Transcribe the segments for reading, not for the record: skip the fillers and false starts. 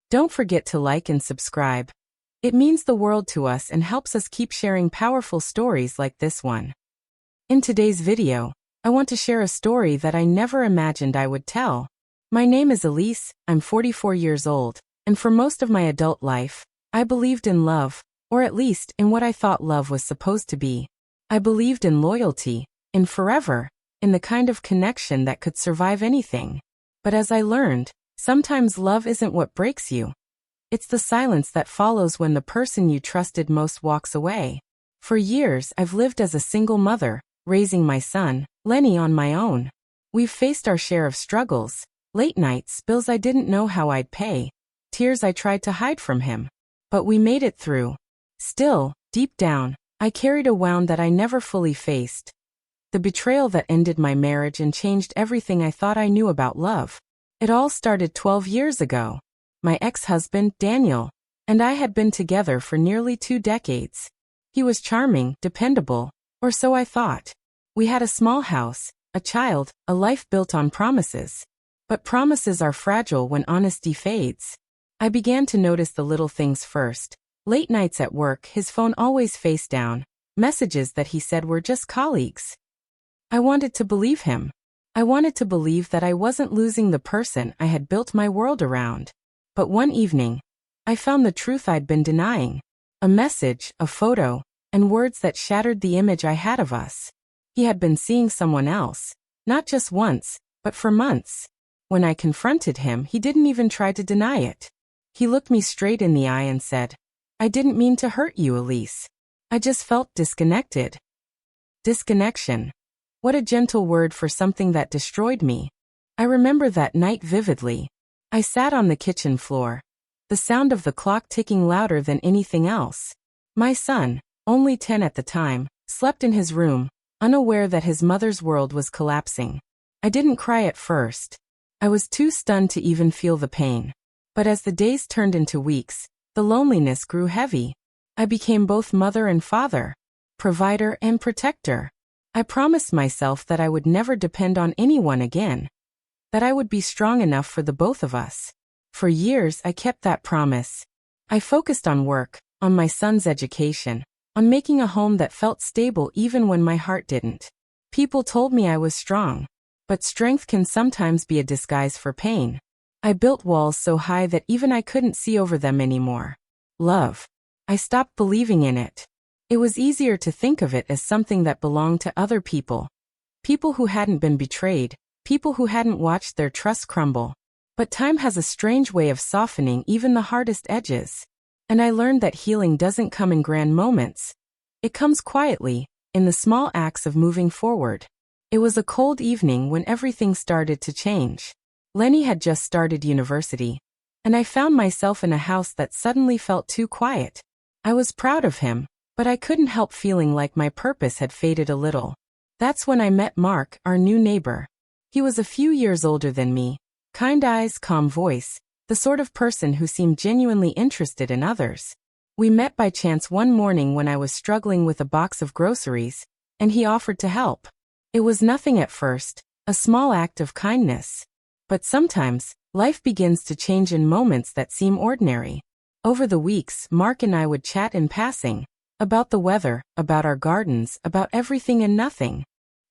Don't forget to like and subscribe. It means the world to us and helps us keep sharing powerful stories like this one. In today's video, I want to share a story that I never imagined I would tell. My name is Elise, I'm 44 years old, and for most of my adult life, I believed in love, or at least in what I thought love was supposed to be. I believed in loyalty, in forever, in the kind of connection that could survive anything. But as I learned, sometimes love isn't what breaks you. It's the silence that follows when the person you trusted most walks away. For years, I've lived as a single mother, raising my son, Lenny, on my own. We've faced our share of struggles, late nights, bills I didn't know how I'd pay, tears I tried to hide from him. But we made it through. Still, deep down, I carried a wound that I never fully faced. The betrayal that ended my marriage and changed everything I thought I knew about love. It all started 12 years ago. My ex-husband, Daniel, and I had been together for nearly 2 decades. He was charming, dependable, or so I thought. We had a small house, a child, a life built on promises. But promises are fragile when honesty fades. I began to notice the little things first. Late nights at work, his phone always face down, messages that he said were just colleagues. I wanted to believe him. I wanted to believe that I wasn't losing the person I had built my world around. But one evening, I found the truth I'd been denying. A message, a photo, and words that shattered the image I had of us. He had been seeing someone else, not just once, but for months. When I confronted him, he didn't even try to deny it. He looked me straight in the eye and said, "I didn't mean to hurt you, Elise. I just felt disconnected." Disconnection. What a gentle word for something that destroyed me. I remember that night vividly. I sat on the kitchen floor. The sound of the clock ticking louder than anything else. My son, only 10 at the time, slept in his room, unaware that his mother's world was collapsing. I didn't cry at first. I was too stunned to even feel the pain. But as the days turned into weeks, the loneliness grew heavy. I became both mother and father, provider and protector. I promised myself that I would never depend on anyone again, that I would be strong enough for the both of us. For years, I kept that promise. I focused on work, on my son's education, on making a home that felt stable even when my heart didn't. People told me I was strong, but strength can sometimes be a disguise for pain. I built walls so high that even I couldn't see over them anymore. Love. I stopped believing in it. It was easier to think of it as something that belonged to other people. People who hadn't been betrayed, people who hadn't watched their trust crumble. But time has a strange way of softening even the hardest edges. And I learned that healing doesn't come in grand moments. It comes quietly, in the small acts of moving forward. It was a cold evening when everything started to change. Lenny had just started university, and I found myself in a house that suddenly felt too quiet. I was proud of him, but I couldn't help feeling like my purpose had faded a little. That's when I met Mark, our new neighbor. He was a few years older than me, kind eyes, calm voice, the sort of person who seemed genuinely interested in others. We met by chance one morning when I was struggling with a box of groceries, and he offered to help. It was nothing at first, a small act of kindness. But sometimes, life begins to change in moments that seem ordinary. Over the weeks, Mark and I would chat in passing, about the weather, about our gardens, about everything and nothing.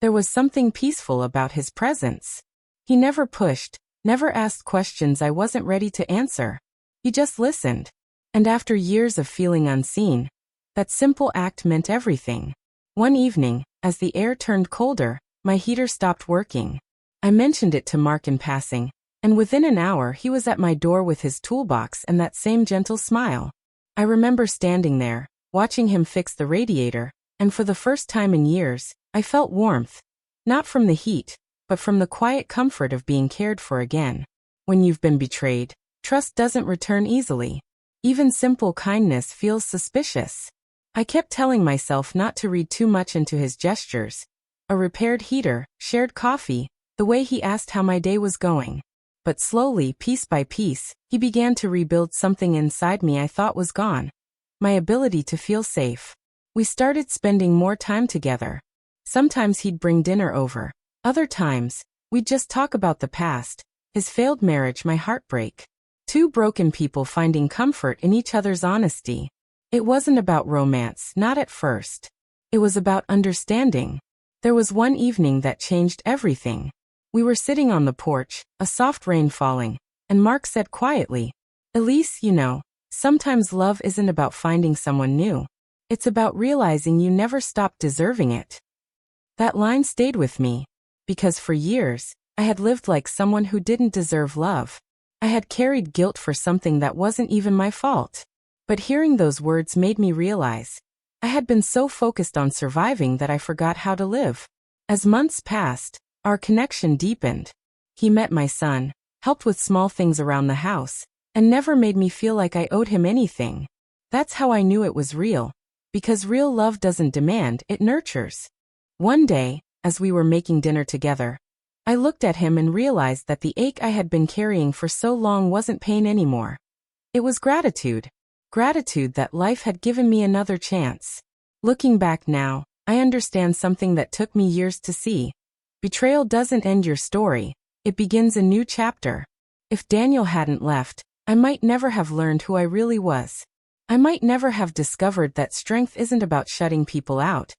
There was something peaceful about his presence. He never pushed, never asked questions I wasn't ready to answer. He just listened. And after years of feeling unseen, that simple act meant everything. One evening, as the air turned colder, my heater stopped working. I mentioned it to Mark in passing, and within an hour he was at my door with his toolbox and that same gentle smile. I remember standing there, watching him fix the radiator, and for the first time in years, I felt warmth. Not from the heat, but from the quiet comfort of being cared for again. When you've been betrayed, trust doesn't return easily. Even simple kindness feels suspicious. I kept telling myself not to read too much into his gestures. A repaired heater, shared coffee, the way he asked how my day was going. But slowly, piece by piece, he began to rebuild something inside me I thought was gone. My ability to feel safe. We started spending more time together. Sometimes he'd bring dinner over. Other times, we'd just talk about the past, his failed marriage, my heartbreak. Two broken people finding comfort in each other's honesty. It wasn't about romance, not at first. It was about understanding. There was one evening that changed everything. We were sitting on the porch, a soft rain falling, and Mark said quietly, "Elise, sometimes love isn't about finding someone new. It's about realizing you never stopped deserving it." That line stayed with me, because for years, I had lived like someone who didn't deserve love. I had carried guilt for something that wasn't even my fault. But hearing those words made me realize I had been so focused on surviving that I forgot how to live. As months passed, our connection deepened. He met my son, helped with small things around the house, and never made me feel like I owed him anything. That's how I knew it was real, because real love doesn't demand, it nurtures. One day, as we were making dinner together, I looked at him and realized that the ache I had been carrying for so long wasn't pain anymore. It was gratitude. Gratitude that life had given me another chance. Looking back now, I understand something that took me years to see. Betrayal doesn't end your story, it begins a new chapter. If Daniel hadn't left, I might never have learned who I really was. I might never have discovered that strength isn't about shutting people out.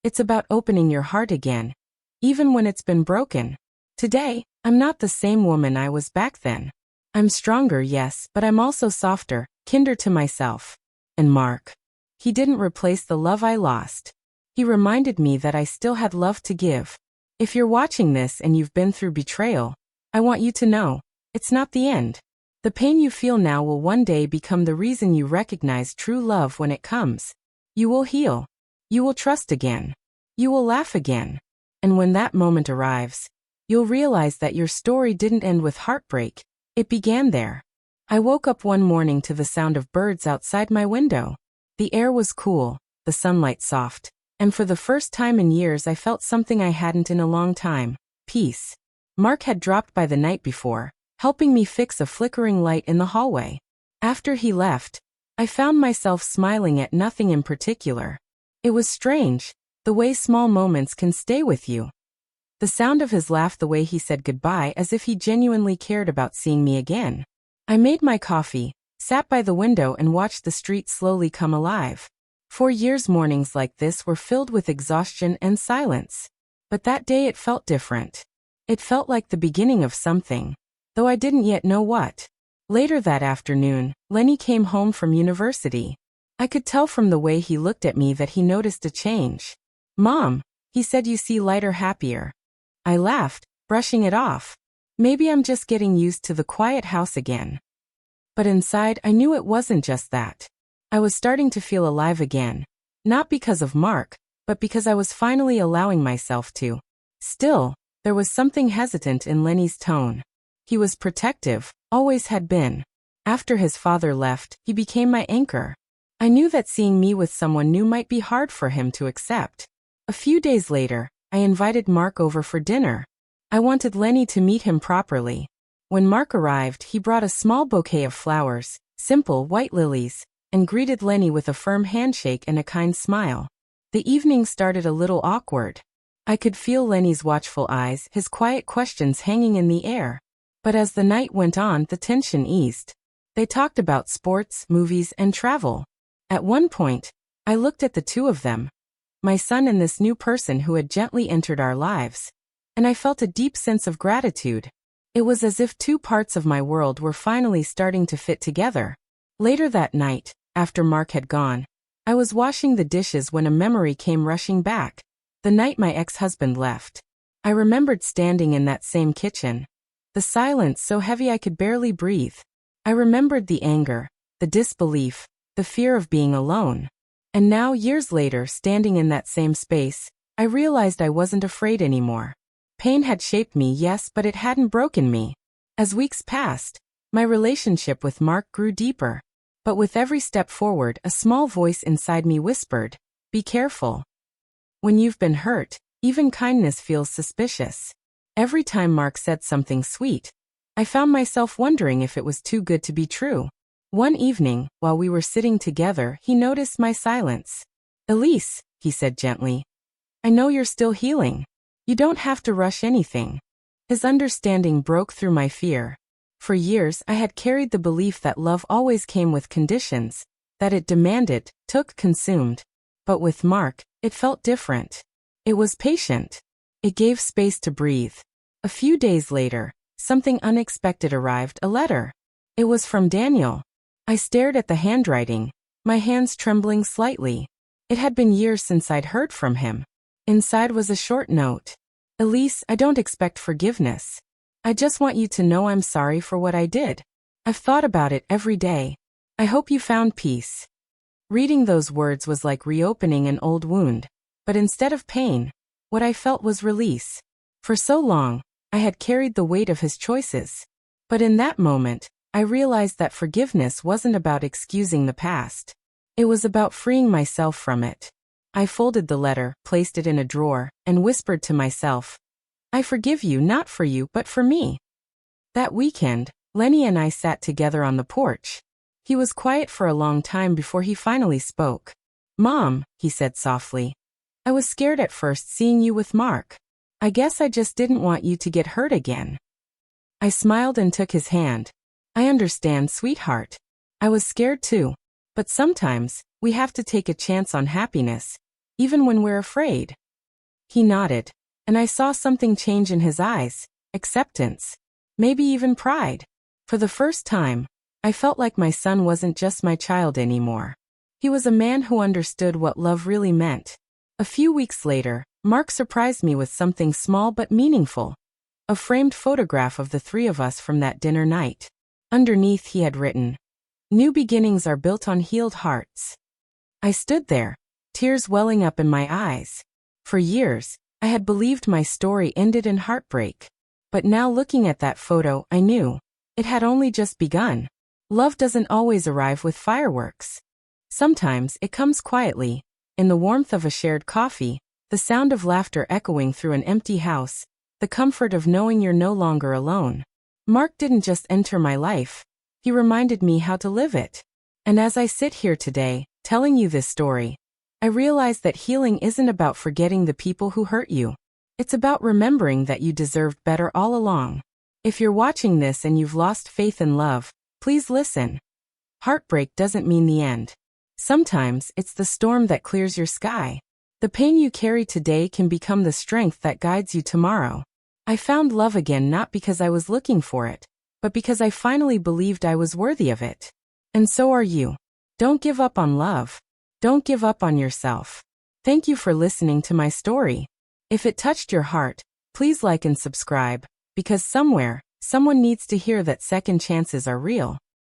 It's about opening your heart again, even when it's been broken. Today, I'm not the same woman I was back then. I'm stronger, yes, but I'm also softer, kinder to myself. And Mark. He didn't replace the love I lost. He reminded me that I still had love to give. If you're watching this and you've been through betrayal, I want you to know, it's not the end. The pain you feel now will one day become the reason you recognize true love when it comes. You will heal. You will trust again. You will laugh again. And when that moment arrives, you'll realize that your story didn't end with heartbreak. It began there. I woke up one morning to the sound of birds outside my window. The air was cool, the sunlight soft, and for the first time in years I felt something I hadn't in a long time: peace. Mark had dropped by the night before, helping me fix a flickering light in the hallway. After he left, I found myself smiling at nothing in particular. It was strange, the way small moments can stay with you. The sound of his laugh, the way he said goodbye as if he genuinely cared about seeing me again. I made my coffee, sat by the window and watched the street slowly come alive. For years mornings like this were filled with exhaustion and silence. But that day it felt different. It felt like the beginning of something, though I didn't yet know what. Later that afternoon, Lenny came home from university. I could tell from the way he looked at me that he noticed a change. "Mom," he said, "you see lighter, happier." I laughed, brushing it off. Maybe I'm just getting used to the quiet house again. But inside I knew it wasn't just that. I was starting to feel alive again. Not because of Mark, but because I was finally allowing myself to. Still, there was something hesitant in Lenny's tone. He was protective, always had been. After his father left, he became my anchor. I knew that seeing me with someone new might be hard for him to accept. A few days later, I invited Mark over for dinner. I wanted Lenny to meet him properly. When Mark arrived, he brought a small bouquet of flowers, simple white lilies, and greeted Lenny with a firm handshake and a kind smile. The evening started a little awkward. I could feel Lenny's watchful eyes, his quiet questions hanging in the air. But as the night went on, the tension eased. They talked about sports, movies, and travel. At one point, I looked at the two of them, my son and this new person who had gently entered our lives, and I felt a deep sense of gratitude. It was as if two parts of my world were finally starting to fit together. Later that night, after Mark had gone, I was washing the dishes when a memory came rushing back. The night my ex-husband left. I remembered standing in that same kitchen. The silence so heavy I could barely breathe. I remembered the anger, the disbelief, the fear of being alone. And now, years later, standing in that same space, I realized I wasn't afraid anymore. Pain had shaped me, yes, but it hadn't broken me. As weeks passed, my relationship with Mark grew deeper. But with every step forward, a small voice inside me whispered, "Be careful. When you've been hurt, even kindness feels suspicious." Every time Mark said something sweet, I found myself wondering if it was too good to be true. One evening, while we were sitting together, he noticed my silence. "Elise," he said gently, "I know you're still healing. You don't have to rush anything." His understanding broke through my fear. For years, I had carried the belief that love always came with conditions, that it demanded, took, consumed. But with Mark, it felt different. It was patient. It gave space to breathe. A few days later, something unexpected arrived, a letter. It was from Daniel. I stared at the handwriting, my hands trembling slightly. It had been years since I'd heard from him. Inside was a short note. Elise, I don't expect forgiveness. I just want you to know I'm sorry for what I did. I've thought about it every day. I hope you found peace. Reading those words was like reopening an old wound. But instead of pain, what I felt was release. For so long, I had carried the weight of his choices. But in that moment, I realized that forgiveness wasn't about excusing the past. It was about freeing myself from it. I folded the letter, placed it in a drawer, and whispered to myself, I forgive you not for you but for me. That weekend, Lenny and I sat together on the porch. He was quiet for a long time before he finally spoke. Mom, he said softly. I was scared at first seeing you with Mark. I guess I just didn't want you to get hurt again. I smiled and took his hand. I understand, sweetheart. I was scared too. But sometimes, we have to take a chance on happiness, even when we're afraid. He nodded, and I saw something change in his eyes, acceptance, maybe even pride. For the first time, I felt like my son wasn't just my child anymore. He was a man who understood what love really meant. A few weeks later, Mark surprised me with something small but meaningful. A framed photograph of the three of us from that dinner night. Underneath he had written, New beginnings are built on healed hearts. I stood there, tears welling up in my eyes. For years, I had believed my story ended in heartbreak. But now looking at that photo, I knew it had only just begun. Love doesn't always arrive with fireworks. Sometimes it comes quietly, in the warmth of a shared coffee, the sound of laughter echoing through an empty house, the comfort of knowing you're no longer alone. Mark didn't just enter my life. He reminded me how to live it. And as I sit here today, telling you this story, I realize that healing isn't about forgetting the people who hurt you. It's about remembering that you deserved better all along. If you're watching this and you've lost faith in love, please listen. Heartbreak doesn't mean the end. Sometimes it's the storm that clears your sky. The pain you carry today can become the strength that guides you tomorrow. I found love again not because I was looking for it, but because I finally believed I was worthy of it. And so are you. Don't give up on love. Don't give up on yourself. Thank you for listening to my story. If it touched your heart, please like and subscribe, because somewhere, someone needs to hear that second chances are real.